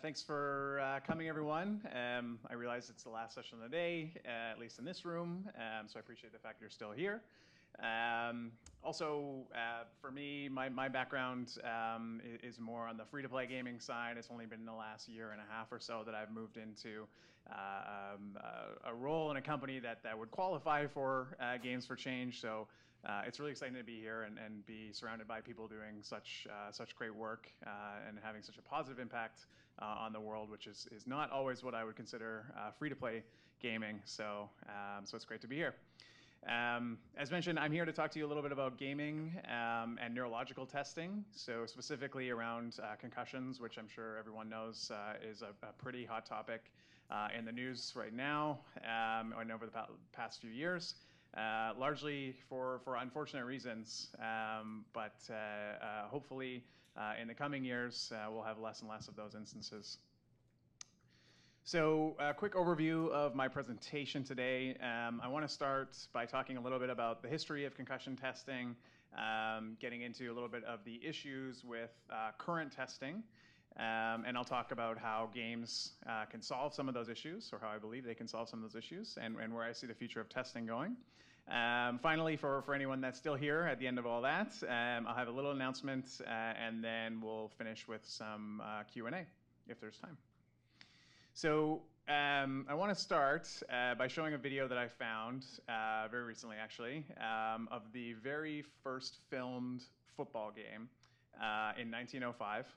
Thanks for coming, everyone. I realize it's the last session of the day, at least in this room, so I appreciate the fact you're still here. Also, for me, my background is more on the free-to-play gaming side. It's only been in the last year and a half or so that I've moved into a role in a company that would qualify for Games for Change. So it's really exciting to be here and be surrounded by people doing such great work and having such a positive impact on the world, which is not always what I would consider free-to-play gaming. So it's great to be here. As mentioned, I'm here to talk to you a little bit about gaming and neurological testing, so specifically around concussions, which I'm sure everyone knows is a pretty hot topic in the news right now and over the past few years, largely for unfortunate reasons, but hopefully in the coming years we'll have less and less of those instances. So a quick overview of my presentation today. I want to start by talking a little bit about the history of concussion testing, getting into a little bit of the issues with current testing, and I'll talk about how games can solve some of those issues, or how I believe they can solve some of those issues, and where I see the future of testing going. Finally, for anyone that's still here at the end of all that, I'll have a little announcement, and then we'll finish with some Q&A if there's time. So I want to start by showing a video that I found very recently, actually, of the very first filmed football game in 1905.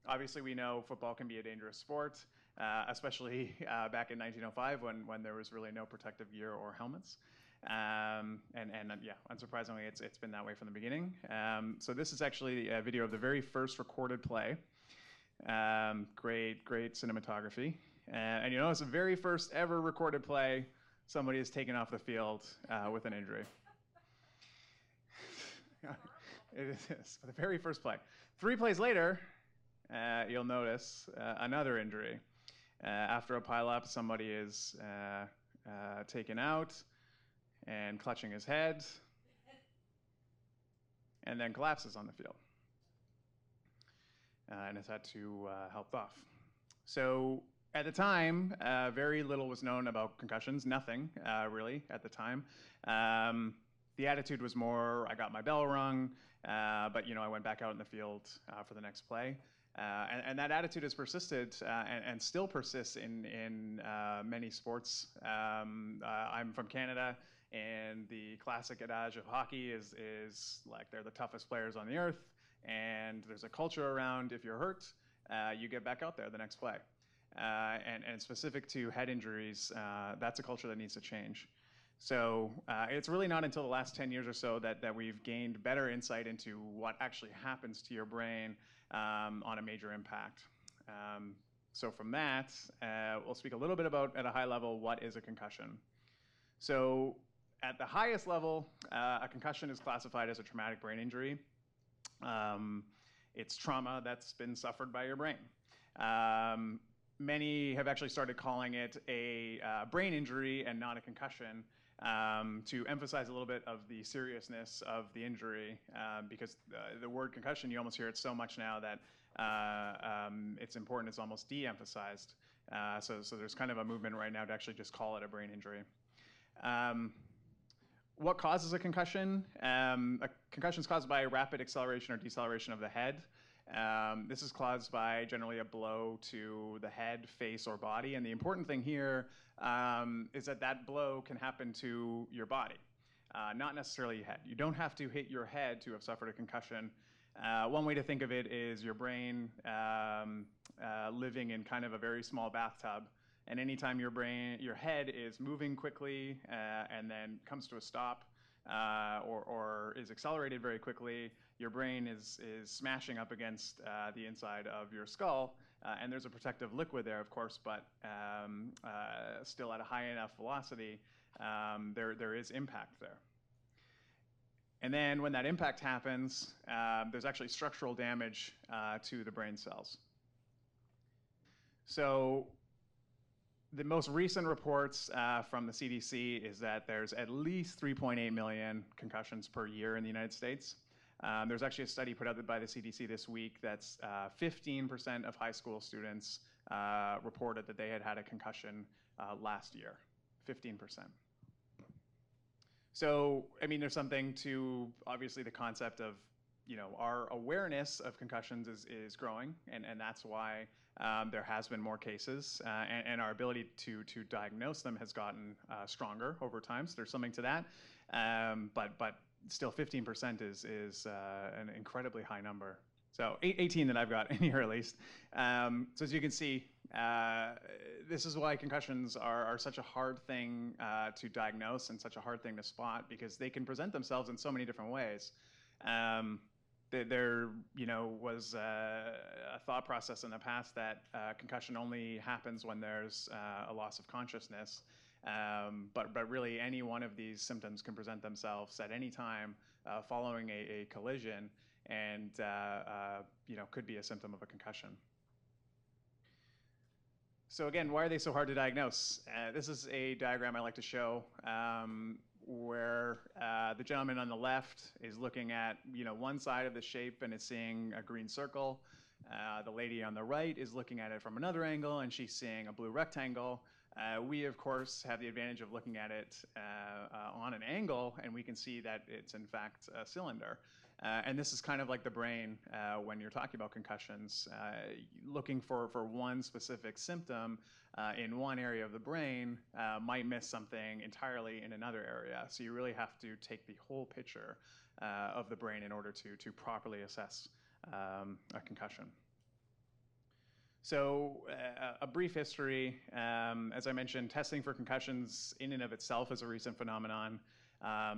Obviously, we know football can be a dangerous sport, especially back in 1905 when there was really no protective gear or helmets. And yeah, unsurprisingly, it's been that way from the beginning. So this is actually a video of the very first recorded play. Great cinematography. And you notice the very first ever recorded play, somebody is taken off the field with an injury. It is the very first play. 3 plays later, you'll notice another injury. After a pileup, somebody is taken out and clutching his head, and then collapses on the field. And has had to help off. So at the time, very little was known about concussions, nothing really at the time. The attitude was more, I got my bell rung, but I went back out in the field for the next play. And that attitude has persisted and still persists in many sports. I'm from Canada, and the classic adage of hockey is like they're the toughest players on the earth. And there's a culture around, if you're hurt, you get back out there the next play. And specific to head injuries, that's a culture that needs to change. So it's really not until the last 10 years or so that we've gained better insight into what actually happens to your brain on a major impact. So from that, we'll speak a little bit about, at a high level, what is a concussion. So at the highest level, a concussion is classified as a traumatic brain injury. It's trauma that's been suffered by your brain. Many have actually started calling it a brain injury and not a concussion to emphasize a little bit of the seriousness of the injury, because the word concussion, you almost hear it so much now that its importance is almost de-emphasized. So there's kind of a movement right now to actually just call it a brain injury. What causes a concussion? A concussion is caused by a rapid acceleration or deceleration of the head. This is caused by generally a blow to the head, face, or body. And the important thing here is that blow can happen to your body, not necessarily your head. You don't have to hit your head to have suffered a concussion. One way to think of it is your brain living in kind of a very small bathtub. And anytime your head is moving quickly and then comes to a stop or is accelerated very quickly, your brain is smashing up against the inside of your skull. And there's a protective liquid there, of course, but still at a high enough velocity, there is impact there. And then when that impact happens, there's actually structural damage to the brain cells. So the most recent reports from the CDC is that there's at least 3.8 million concussions per year in the United States. There's actually a study put out by the CDC this week that's 15% of high school students reported that they had had a concussion last year, 15%. So, I mean, there's something to, obviously, the concept of, our awareness of concussions is growing, and that's why there has been more cases, and our ability to diagnose them has gotten stronger over time, so there's something to that. But still, 15% is an incredibly high number. So 18 that I've got in here at least. So as you can see, this is why concussions are such a hard thing to diagnose and such a hard thing to spot, because they can present themselves in so many different ways. There was a thought process in the past that concussion only happens when there's a loss of consciousness. But really, any one of these symptoms can present themselves at any time following a collision, and could be a symptom of a concussion. So again, why are they so hard to diagnose? This is a diagram I like to show where the gentleman on the left is looking at one side of the shape and is seeing a green circle. The lady on the right is looking at it from another angle, and she's seeing a blue rectangle. We, of course, have the advantage of looking at it on an angle, and we can see that it's, in fact, a cylinder. And this is kind of like the brain when you're talking about concussions. Looking for one specific symptom in one area of the brain might miss something entirely in another area. So you really have to take the whole picture of the brain in order to properly assess a concussion. So a brief history, as I mentioned, testing for concussions in and of itself is a recent phenomenon.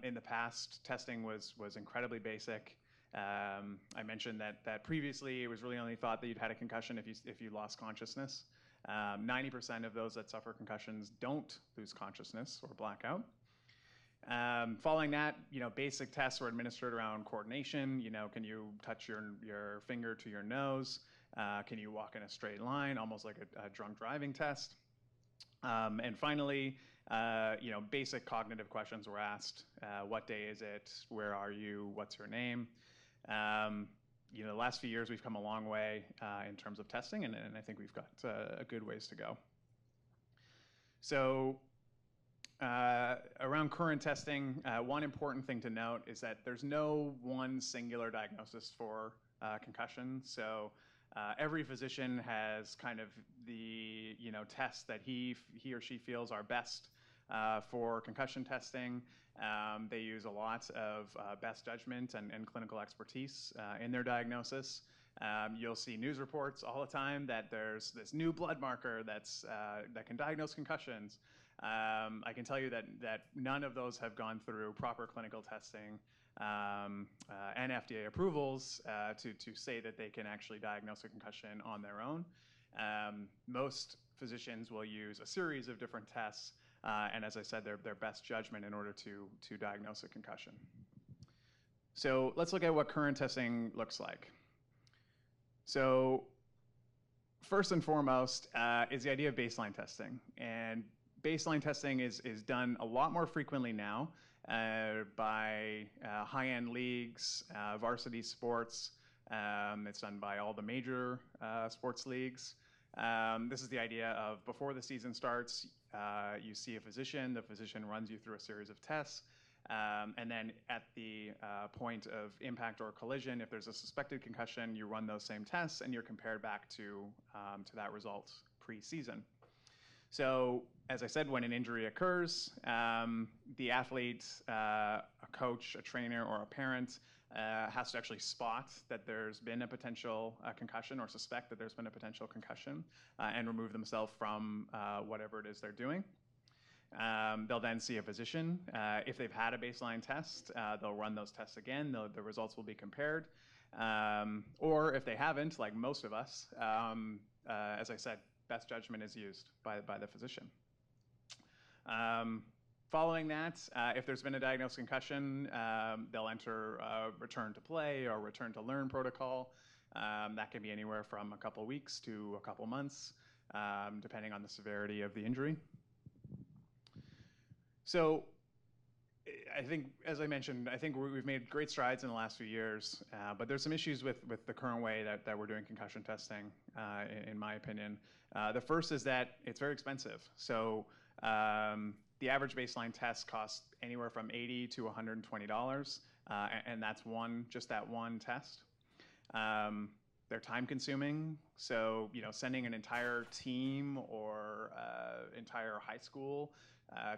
In the past, testing was incredibly basic. I mentioned that previously it was really only thought that you'd had a concussion if you lost consciousness. 90% of those that suffer concussions don't lose consciousness or blackout. Following that, basic tests were administered around coordination. Can you touch your finger to your nose? Can you walk in a straight line, almost like a drunk driving test? And finally, basic cognitive questions were asked. What day is it? Where are you? What's your name? The last few years we've come a long way in terms of testing, and I think we've got a good ways to go. So around current testing, one important thing to note is that there's no one singular diagnosis for concussion. So every physician has kind of the tests that he or she feels are best for concussion testing. They use a lot of best judgment and clinical expertise in their diagnosis. You'll see news reports all the time that there's this new blood marker that can diagnose concussions. I can tell you that none of those have gone through proper clinical testing and FDA approvals to say that they can actually diagnose a concussion on their own. Most physicians will use a series of different tests, and as I said, their best judgment in order to diagnose a concussion. So let's look at what current testing looks like. So first and foremost is the idea of baseline testing. And baseline testing is done a lot more frequently now by high-end leagues, varsity sports. It's done by all the major sports leagues. This is the idea of before the season starts, you see a physician, the physician runs you through a series of tests, and then at the point of impact or collision, if there's a suspected concussion, you run those same tests and you're compared back to that result pre-season. So as I said, when an injury occurs, the athlete, a coach, a trainer, or a parent has to actually spot that there's been a potential concussion or suspect that there's been a potential concussion and remove themselves from whatever it is they're doing. They'll then see a physician. If they've had a baseline test, they'll run those tests again. The results will be compared. Or if they haven't, like most of us, as I said, best judgment is used by the physician. Following that, if there's been a diagnosed concussion, they'll enter return to play or return to learn protocol. That can be anywhere from a couple weeks to a couple months, depending on the severity of the injury. So I think, as I mentioned, I think we've made great strides in the last few years, but there's some issues with the current way that we're doing concussion testing, in my opinion. The first is that it's very expensive. So the average baseline test costs anywhere from $80 to $120, and that's just that one test. They're time consuming, so sending an entire team or entire high school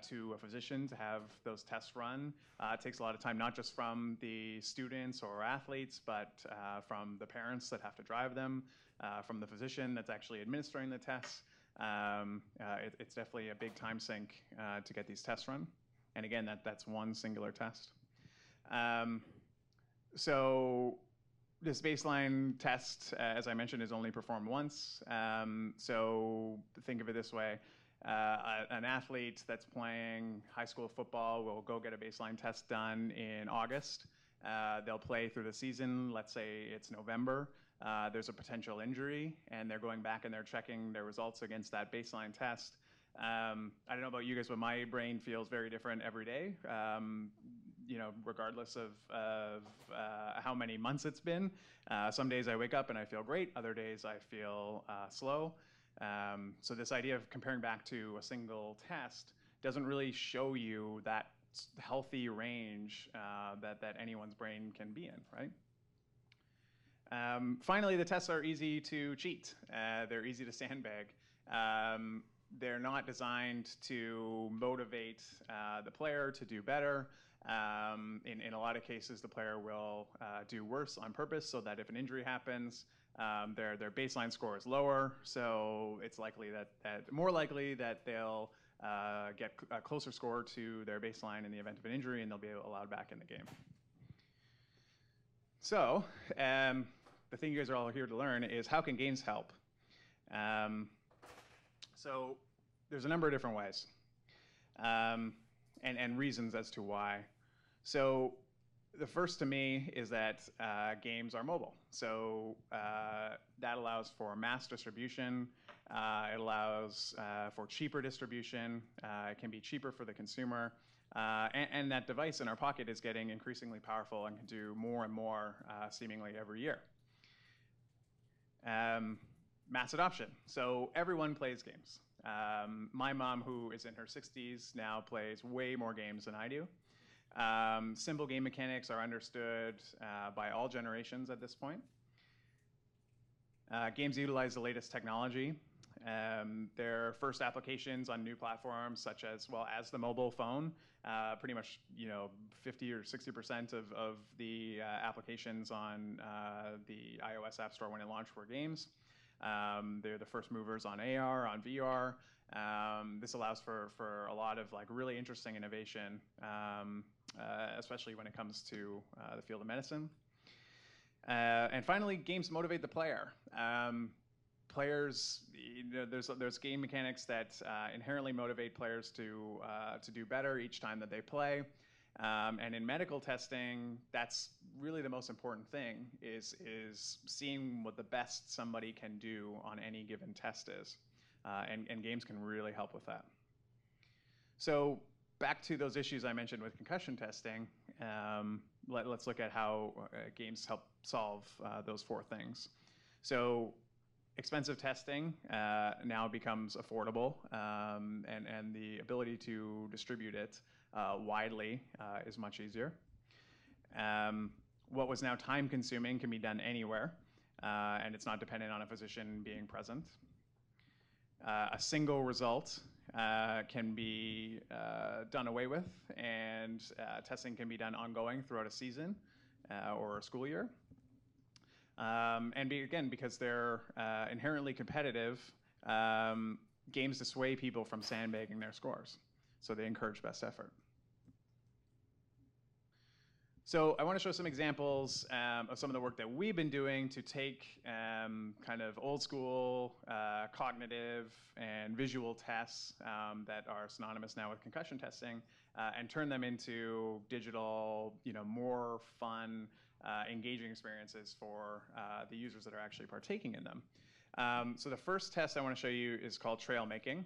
to a physician to have those tests run takes a lot of time, not just from the students or athletes, but from the parents that have to drive them, from the physician that's actually administering the tests. It's definitely a big time sink to get these tests run. And again, that's one singular test. So this baseline test, as I mentioned, is only performed once. So think of it this way. An athlete that's playing high school football will go get a baseline test done in August. They'll play through the season. Let's say it's November. There's a potential injury, and they're going back and they're checking their results against that baseline test. I don't know about you guys, but my brain feels very different every day, regardless of how many months it's been. Some days I wake up and I feel great. Other days I feel slow. So this idea of comparing back to a single test doesn't really show you that healthy range that anyone's brain can be in, right? Finally, the tests are easy to cheat. They're easy to sandbag. They're not designed to motivate the player to do better. In a lot of cases, the player will do worse on purpose so that if an injury happens, their baseline score is lower. So it's more likely that they'll get a closer score to their baseline in the event of an injury, and they'll be allowed back in the game. So the thing you guys are all here to learn is, how can games help? So there's a number of different ways and reasons as to why. So the first to me is that games are mobile. So that allows for mass distribution. It allows for cheaper distribution. It can be cheaper for the consumer. And that device in our pocket is getting increasingly powerful and can do more and more seemingly every year. Mass adoption. So everyone plays games. My mom, who is in her 60s, now plays way more games than I do. Simple game mechanics are understood by all generations at this point. Games utilize the latest technology. Their first applications on new platforms, such as the mobile phone. Pretty much 50 or 60% of the applications on the iOS App Store when it launched were games. They're the first movers on AR, on VR. This allows for a lot of really interesting innovation, especially when it comes to the field of medicine. And finally, games motivate the player. Players, there's game mechanics that inherently motivate players to do better each time that they play. And in medical testing, that's really the most important thing, is seeing what the best somebody can do on any given test is. And games can really help with that. So back to those issues I mentioned with concussion testing, let's look at how games help solve those four things. So expensive testing now becomes affordable, and the ability to distribute it widely is much easier. What was now time-consuming can be done anywhere, and it's not dependent on a physician being present. A single result can be done away with, and testing can be done ongoing throughout a season or a school year. Again, because they're inherently competitive, games dissuade people from sandbagging their scores. So they encourage best effort. So I want to show some examples of some of the work that we've been doing to take kind of old school cognitive and visual tests that are synonymous now with concussion testing and turn them into digital, more fun, engaging experiences for the users that are actually partaking in them. So the first test I want to show you is called trail making.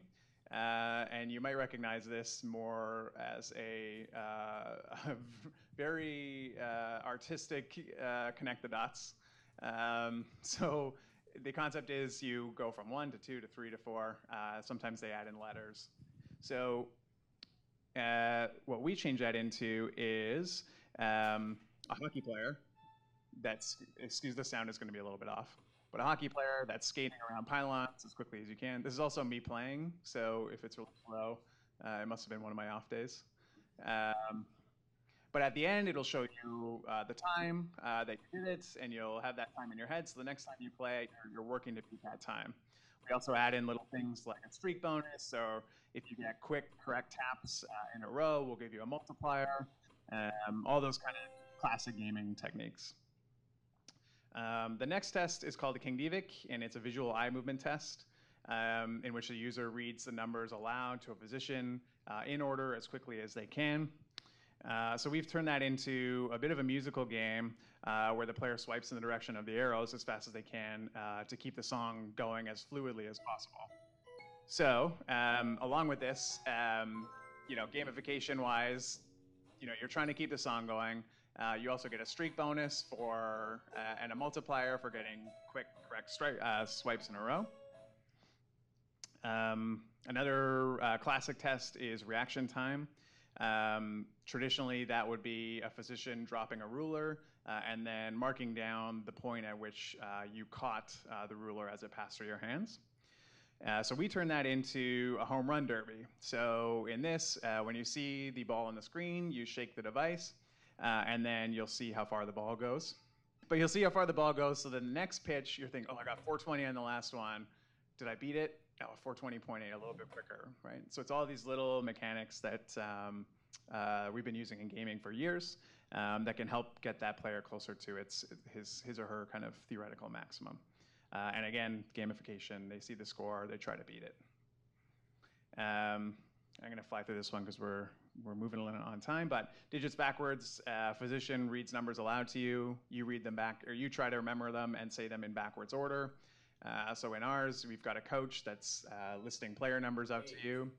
And you might recognize this more as a very artistic connect the dots. So the concept is you go from 1 to 2 to 3 to 4. Sometimes they add in letters. So what we change that into is a hockey player that's, excuse the sound is going to be a little bit off, but a hockey player that's skating around pylons as quickly as you can. This is also me playing, so if it's really slow, it must have been one of my off days. But at the end, it'll show you the time that you did it, and you'll have that time in your head. So the next time you play, you're working to beat that time. We also add in little things like a streak bonus, or if you get quick, correct taps in a row, we'll give you a multiplier. All those kind of classic gaming techniques. The next test is called the King-Divic, and it's a visual eye movement test in which the user reads the numbers aloud to a physician in order as quickly as they can. So we've turned that into a bit of a musical game where the player swipes in the direction of the arrows as fast as they can to keep the song going as fluidly as possible. So along with this, gamification-wise, you're trying to keep the song going. You also get a streak bonus for and a multiplier for getting quick, correct swipes in a row. Another classic test is reaction time. Traditionally, that would be a physician dropping a ruler and then marking down the point at which you caught the ruler as it passed through your hands. So we turn that into a home run derby. So in this, when you see the ball on the screen, you shake the device, and then you'll see how far the ball goes. But you'll see how far the ball goes, so the next pitch, you're thinking, oh, I got 420 on the last one. Did I beat it? Oh, 420.8, a little bit quicker, right? So it's all these little mechanics that we've been using in gaming for years that can help get that player closer to his or her kind of theoretical maximum. And again, gamification, they see the score, they try to beat it. I'm going to fly through this one because we're moving a little on time, but digits backwards, physician reads numbers aloud to you, you read them back, or you try to remember them and say them in backwards order. So in ours, we've got a coach that's listing player numbers out to you.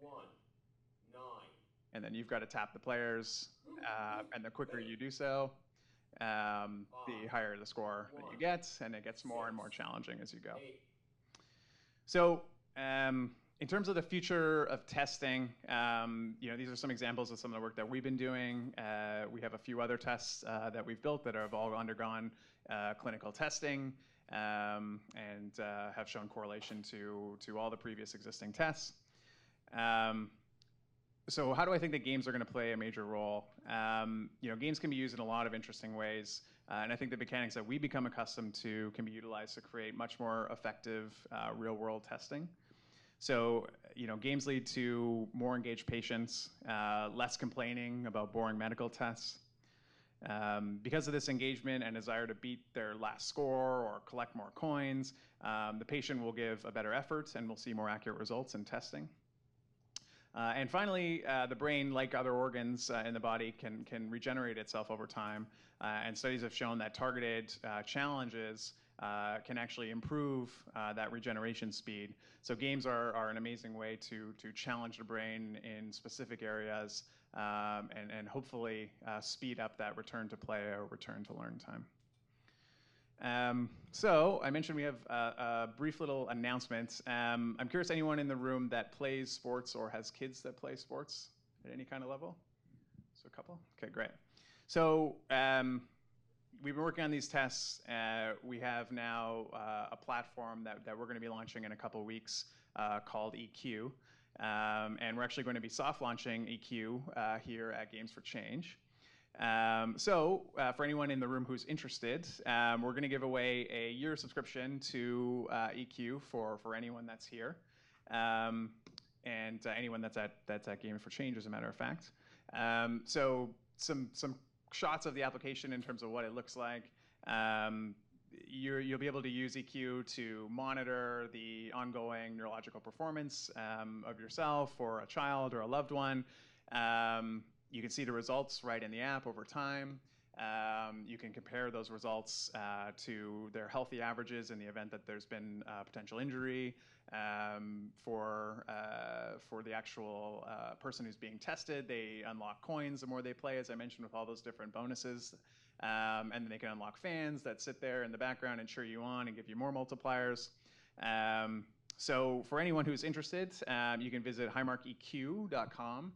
1, 9. And then you've got to tap the players, and the quicker you do so, the higher the score that you get, and it gets more and more challenging as you go. So in terms of the future of testing, these are some examples of some of the work that we've been doing. We have a few other tests that we've built that have all undergone clinical testing and have shown correlation to all the previous existing tests. So how do I think that games are going to play a major role? Games can be used in a lot of interesting ways, and I think the mechanics that we become accustomed to can be utilized to create much more effective real-world testing. So, games lead to more engaged patients, less complaining about boring medical tests. Because of this engagement and desire to beat their last score or collect more coins, the patient will give a better effort and will see more accurate results in testing. And finally, the brain, like other organs in the body, can regenerate itself over time. And studies have shown that targeted challenges can actually improve that regeneration speed. So games are an amazing way to challenge the brain in specific areas and hopefully speed up that return to play or return to learn time. So I mentioned we have a brief little announcement. I'm curious, anyone in the room that plays sports or has kids that play sports at any kind of level? So a couple? Okay, great. So we've been working on these tests. We have now a platform that we're going to be launching in a couple weeks called EQ. And we're actually going to be soft launching EQ here at Games for Change. So for anyone in the room who's interested, we're going to give away a year subscription to EQ for anyone that's here, and anyone that's at Games for Change, as a matter of fact. So some shots of the application in terms of what it looks like. You'll be able to use EQ to monitor the ongoing neurological performance of yourself or a child or a loved one. You can see the results right in the app over time. You can compare those results to their healthy averages in the event that there's been potential injury. For the actual person who's being tested, they unlock coins the more they play, as I mentioned, with all those different bonuses. And then they can unlock fans that sit there in the background and cheer you on and give you more multipliers. So for anyone who's interested, you can visit highmarkeq.com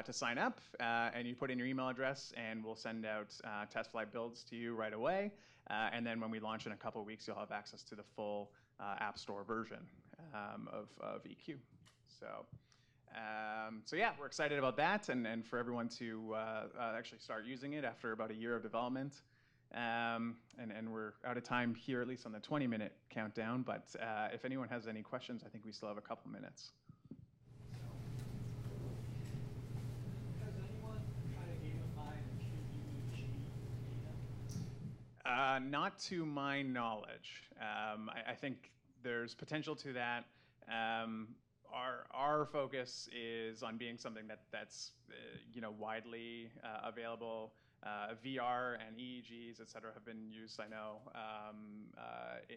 to sign up, and you put in your email address, and we'll send out test flight builds to you right away. And then when we launch in a couple of weeks, you'll have access to the full App Store version of EQ. So yeah, we're excited about that, and for everyone to actually start using it after about a year of development. And we're out of time here, at least on the 20-minute countdown. But if anyone has any questions, I think we still have a couple minutes. Has anyone tried to gamify the QEEG data? Not to my knowledge. I think there's potential to that. Our focus is on being something that's widely available. VR and EEGs, et cetera, have been used, I know,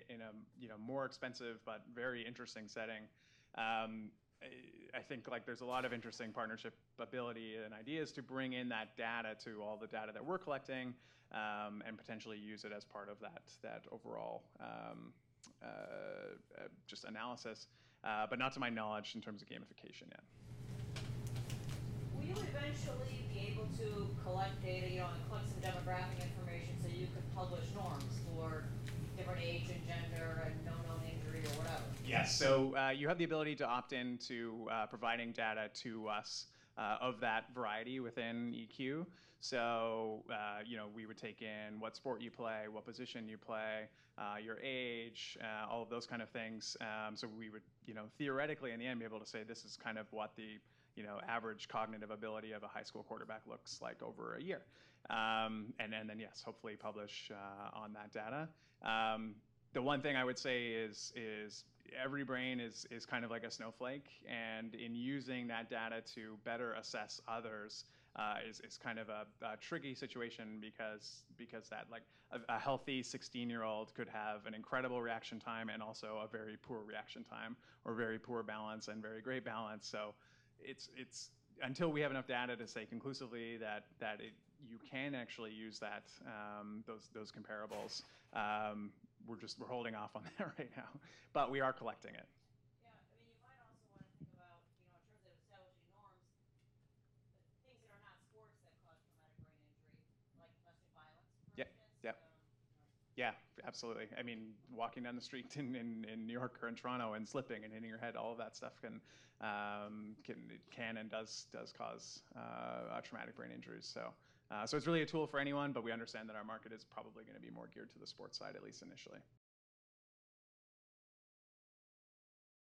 in a more expensive but very interesting setting. I think there's a lot of interesting partnership ability and ideas to bring in that data to all the data that we're collecting, and potentially use it as part of that overall just analysis, but not to my knowledge in terms of gamification yet. Will you eventually be able to collect data, and collect some demographic information so you could publish norms for different age and gender and no known injury or whatever? Yes. So you have the ability to opt in to providing data to us of that variety within EQ. So we would take in what sport you play, what position you play, your age, all of those kind of things. So we would, theoretically in the end be able to say this is kind of what the average cognitive ability of a high school quarterback looks like over a year. And then yes, hopefully publish on that data. The one thing I would say is every brain is kind of like a snowflake, and in using that data to better assess others is kind of a tricky situation because that a healthy 16-year-old could have an incredible reaction time and also a very poor reaction time, or very poor balance and very great balance. So it's until we have enough data to say conclusively that you can actually use that those comparables, we're holding off on that right now, but we are collecting it. Yeah, you might also want to think about, in terms of establishing norms, things that are not sports that cause traumatic brain injury, like domestic violence, for instance. Yep. Yeah, absolutely. Walking down the street in New York or in Toronto and slipping and hitting your head, all of that stuff can and does cause traumatic brain injuries. So it's really a tool for anyone, but we understand that our market is probably going to be more geared to the sports side, at least initially.